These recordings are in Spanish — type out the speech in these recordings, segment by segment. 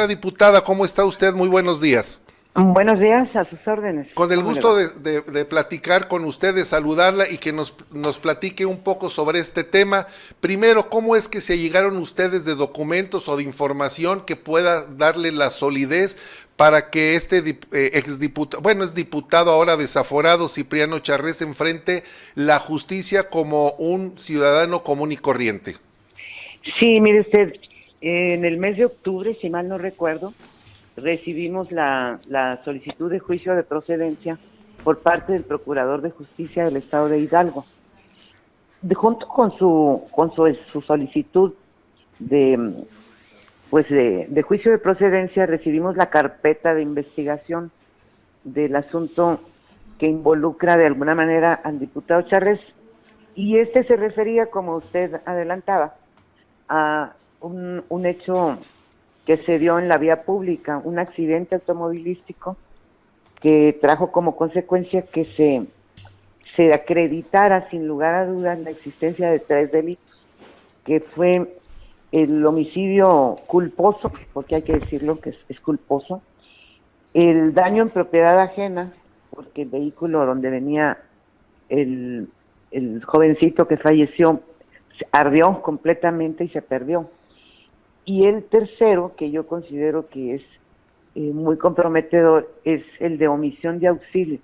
Señora diputada, ¿cómo está usted? Muy buenos días. Buenos días, a sus órdenes. Con el ¿Cómo le gusto va? de platicar con usted, de saludarla y que nos platique un poco sobre este tema. Primero, ¿cómo es que se llegaron ustedes de documentos o de información que pueda darle la solidez para que este exdiputado, bueno, es diputado ahora desaforado, Cipriano Charrés, enfrente la justicia como un ciudadano común y corriente? Sí, mire usted, en el mes de octubre, si mal no recuerdo, recibimos la solicitud de juicio de procedencia por parte del Procurador de Justicia del Estado de Hidalgo. Junto con su solicitud de, de juicio de procedencia, recibimos la carpeta de investigación del asunto que involucra de alguna manera al diputado Charrés, y este se refería, como usted adelantaba, a un hecho que se dio en la vía pública, un accidente automovilístico que trajo como consecuencia que se acreditara sin lugar a dudas la existencia de 3 delitos, que fue el homicidio culposo, porque hay que decirlo que es culposo, el daño en propiedad ajena, porque el vehículo donde venía el, el jovencito que falleció ardió completamente y se perdió. Y el tercero, que yo considero que es muy comprometedor, es el de omisión de auxilio,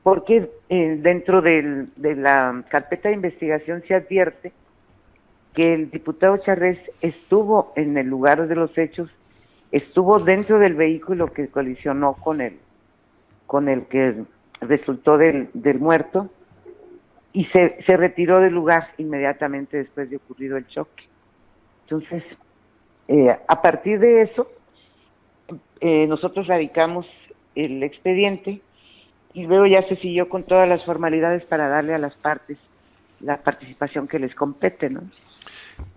porque dentro de la carpeta de investigación se advierte que el diputado Charrés estuvo en el lugar de los hechos, estuvo dentro del vehículo que colisionó con el que resultó del muerto, y se retiró del lugar inmediatamente después de ocurrido el choque. Entonces, a partir de eso, nosotros radicamos el expediente y luego ya se siguió con todas las formalidades para darle a las partes la participación que les compete, ¿no?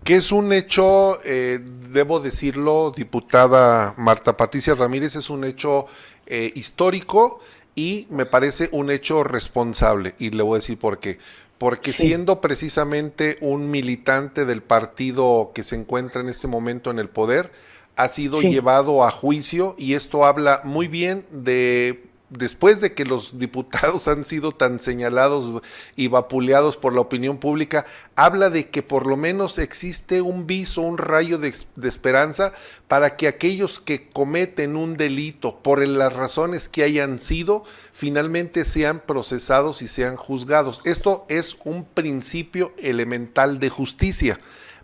Que es un hecho, debo decirlo, diputada Marta Patricia Ramírez, es un hecho histórico y me parece un hecho responsable, y le voy a decir por qué. Porque Sí, siendo precisamente un militante del partido que se encuentra en este momento en el poder, ha sido sí, llevado a juicio, y esto habla muy bien de, después de que los diputados han sido tan señalados y vapuleados por la opinión pública, habla de que por lo menos existe un viso, un rayo de esperanza para que aquellos que cometen un delito por las razones que hayan sido, finalmente sean procesados y sean juzgados. Esto es un principio elemental de justicia,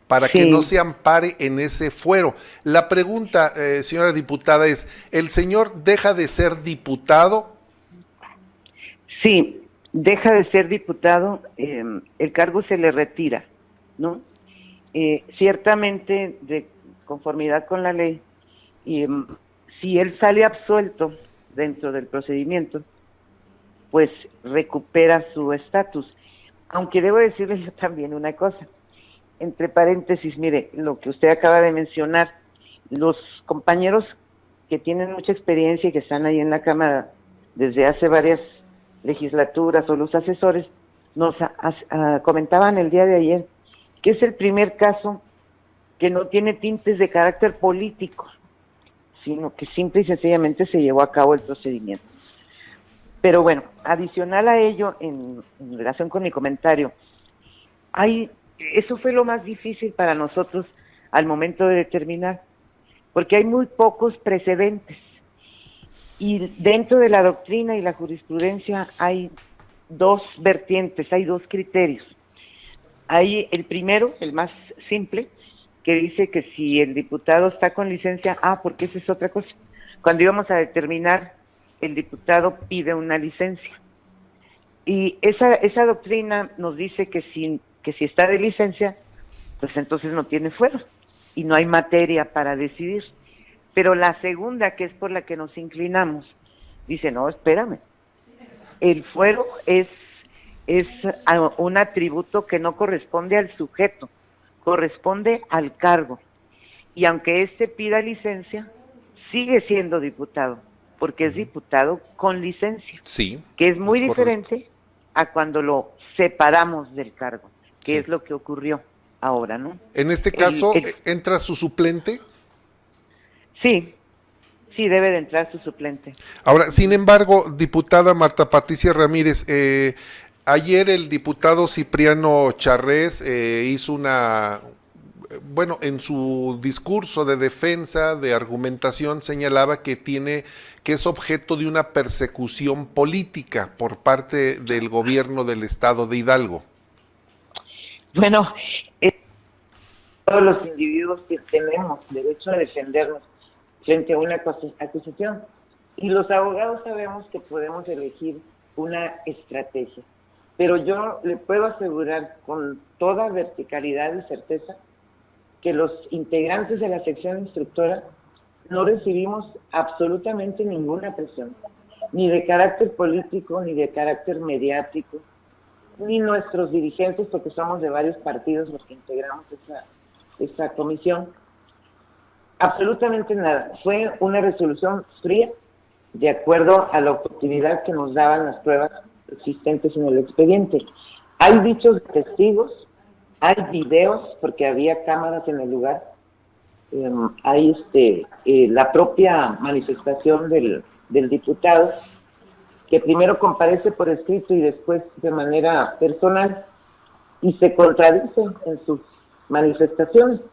para que no sí, se ampare en ese fuero. La pregunta, señora diputada, es, ¿el señor deja de ser diputado? sí, deja de ser diputado, el cargo se le retira, ¿no? Ciertamente, de conformidad con la ley, y si él sale absuelto dentro del procedimiento, pues recupera su estatus. Aunque debo decirle yo también una cosa, entre paréntesis, mire, lo que usted acaba de mencionar, los compañeros que tienen mucha experiencia y que están ahí en la Cámara desde hace varias legislaturas, o los asesores, nos comentaban el día de ayer que es el primer caso que no tiene tintes de carácter político, sino que simple y sencillamente se llevó a cabo el procedimiento. Pero bueno, adicional a ello, en relación con mi comentario, eso fue lo más difícil para nosotros al momento de determinar, porque hay muy pocos precedentes, y dentro de la doctrina y la jurisprudencia hay 2 vertientes, hay 2 criterios. Hay el primero, el más simple, que dice que si el diputado está con licencia, porque esa es otra cosa. Cuando íbamos a determinar, el diputado pide una licencia. Y esa doctrina nos dice que si está de licencia, pues entonces no tiene fuero y no hay materia para decidir. Pero la segunda, que es por la que nos inclinamos, dice, no, espérame, el fuero es un atributo que no corresponde al sujeto, corresponde al cargo. Y aunque éste pida licencia, sigue siendo diputado, porque es diputado con licencia, Sí, que es muy es correcto. diferente a cuando lo separamos del cargo, que Sí. es lo que ocurrió ahora, ¿no? En este El, caso, el, entra su suplente. Sí, sí, debe de entrar su suplente. Ahora, sin embargo, diputada Marta Patricia Ramírez, ayer el diputado Cipriano Charrés hizo bueno, en su discurso de defensa, de argumentación, señalaba que es objeto de una persecución política por parte del gobierno del estado de Hidalgo. Bueno, todos los individuos que tenemos derecho a defendernos frente a una acusación. Y los abogados sabemos que podemos elegir una estrategia. Pero yo le puedo asegurar con toda verticalidad y certeza que los integrantes de la sección instructora no recibimos absolutamente ninguna presión, ni de carácter político, ni de carácter mediático, ni nuestros dirigentes, porque somos de varios partidos los que integramos esa comisión. Absolutamente nada. Fue una resolución fría, de acuerdo a la objetividad que nos daban las pruebas existentes en el expediente. Hay dichos de testigos, hay videos, porque había cámaras en el lugar, hay la propia manifestación del diputado, que primero comparece por escrito y después de manera personal, y se contradice en sus manifestaciones.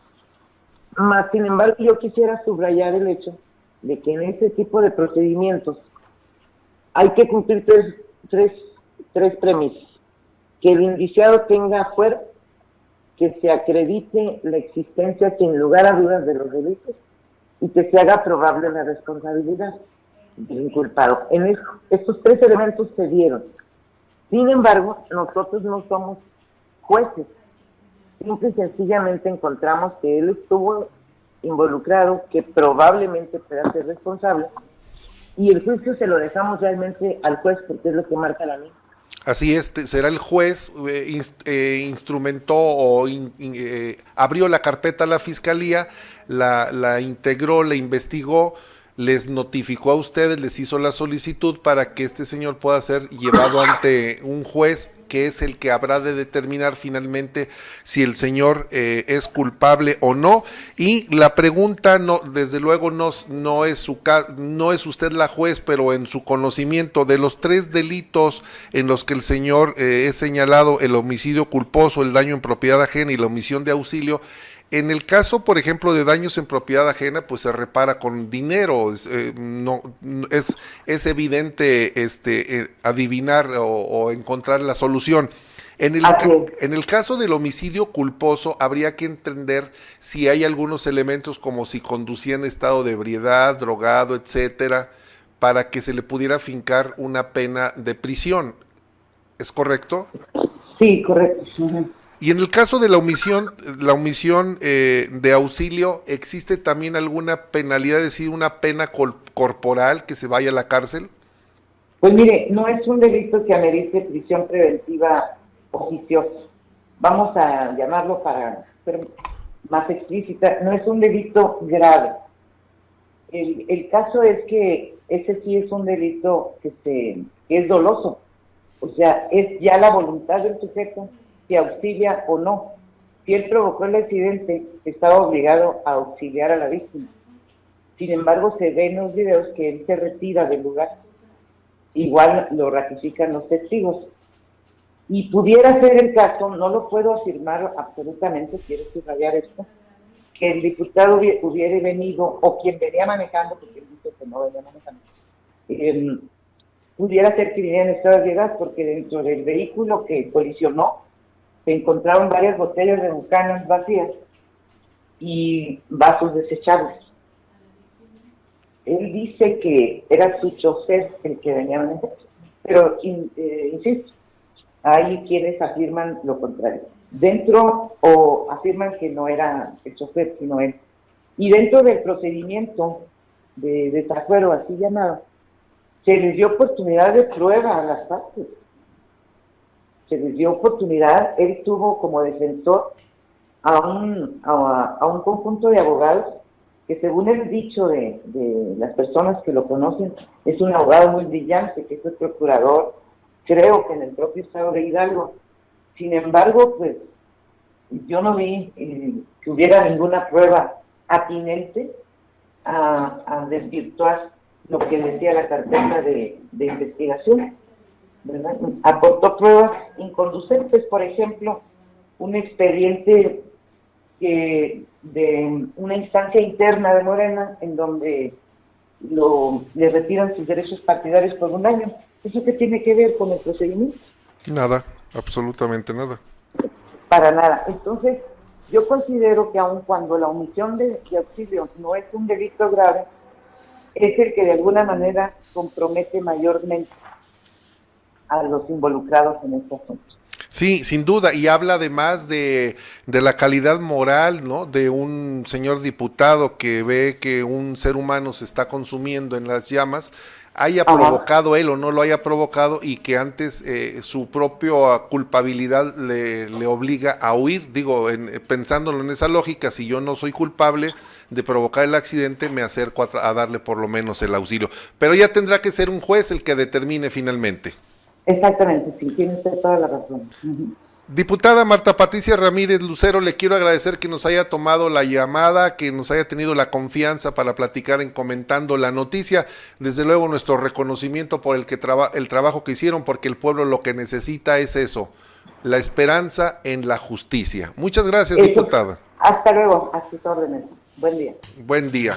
Más sin embargo, yo quisiera subrayar el hecho de que en este tipo de procedimientos hay que cumplir tres premisas: que el indiciado tenga fuero, que se acredite la existencia sin lugar a dudas de los delitos y que se haga probable la responsabilidad del inculpado. Estos tres elementos se dieron. Sin embargo, nosotros no somos jueces. Simple y sencillamente encontramos que él estuvo involucrado, que probablemente pueda ser responsable, y el juicio se lo dejamos realmente al juez, porque es lo que marca la ley. Así es, será el juez, instrumentó o abrió la carpeta a la fiscalía, la integró, la investigó, les notificó a ustedes, les hizo la solicitud para que este señor pueda ser llevado ante un juez, que es el que habrá de determinar finalmente si el señor es culpable o no. Y la pregunta, no, desde luego no es usted la juez, pero en su conocimiento de los tres delitos en los que el señor es señalado: el homicidio culposo, el daño en propiedad ajena y la omisión de auxilio. En el caso, por ejemplo, de daños en propiedad ajena, pues se repara con dinero. Es evidente adivinar o encontrar la solución. En el caso del homicidio culposo, habría que entender si hay algunos elementos, como si conducía en estado de ebriedad, drogado, etcétera, para que se le pudiera fincar una pena de prisión. ¿Es correcto? Sí, correcto. Uh-huh. Y en el caso de la omisión de auxilio, ¿existe también alguna penalidad, es decir, una pena corporal, que se vaya a la cárcel? Pues mire, no es un delito que amerite prisión preventiva oficiosa. Vamos a llamarlo para ser más explícita, no es un delito grave. El caso es que ese sí es un delito que es doloso. O sea, es ya la voluntad del sujeto si auxilia o no. Si él provocó el accidente, estaba obligado a auxiliar a la víctima. Sin embargo, se ve en los videos que él se retira del lugar. Igual lo ratifican los testigos. Y pudiera ser el caso, no lo puedo afirmar absolutamente, quiero subrayar esto, que el diputado hubiera venido, o quien venía manejando, porque él dice que no venía manejando, pudiera ser que viniera en estado de ebriedad, porque dentro del vehículo que colisionó se encontraron varias botellas de Bucanas vacías y vasos desechables. Él dice que era su chofer el que venía manejando, pero insisto, hay quienes afirman lo contrario. Dentro, o afirman que no era el chofer, sino él. Y dentro del procedimiento de desafuero, así llamado, se les dio oportunidad de prueba a las partes. Se les dio oportunidad, él tuvo como defensor a un conjunto de abogados que, según el dicho de las personas que lo conocen, es un abogado muy brillante, que es el procurador, creo que en el propio estado de Hidalgo. Sin embargo, pues yo no vi que hubiera ninguna prueba atinente a desvirtuar lo que decía la carpeta de investigación, ¿verdad? Aportó pruebas inconducentes, por ejemplo, un expediente de una instancia interna de Morena en donde le retiran sus derechos partidarios por 1 año. ¿Eso qué tiene que ver con el procedimiento? Nada, absolutamente nada. Para nada. Entonces, yo considero que aun cuando la omisión de auxilio no es un delito grave, es el que de alguna manera compromete mayormente a los involucrados en este asunto. Sí, sin duda, y habla además de la calidad moral, ¿no? De un señor diputado que ve que un ser humano se está consumiendo en las llamas, haya provocado él o no lo haya provocado, y que antes su propia culpabilidad le obliga a huir. Digo, pensándolo en esa lógica, si yo no soy culpable de provocar el accidente, me acerco a darle por lo menos el auxilio. Pero ya tendrá que ser un juez el que determine finalmente. Exactamente, sí, tiene usted toda la razón. Diputada Marta Patricia Ramírez Lucero, le quiero agradecer que nos haya tomado la llamada, que nos haya tenido la confianza para platicar en Comentando la Noticia. Desde luego nuestro reconocimiento por el trabajo que hicieron, porque el pueblo lo que necesita es eso, la esperanza en la justicia. Muchas gracias, diputada. Hasta luego, a sus órdenes. Buen día. Buen día.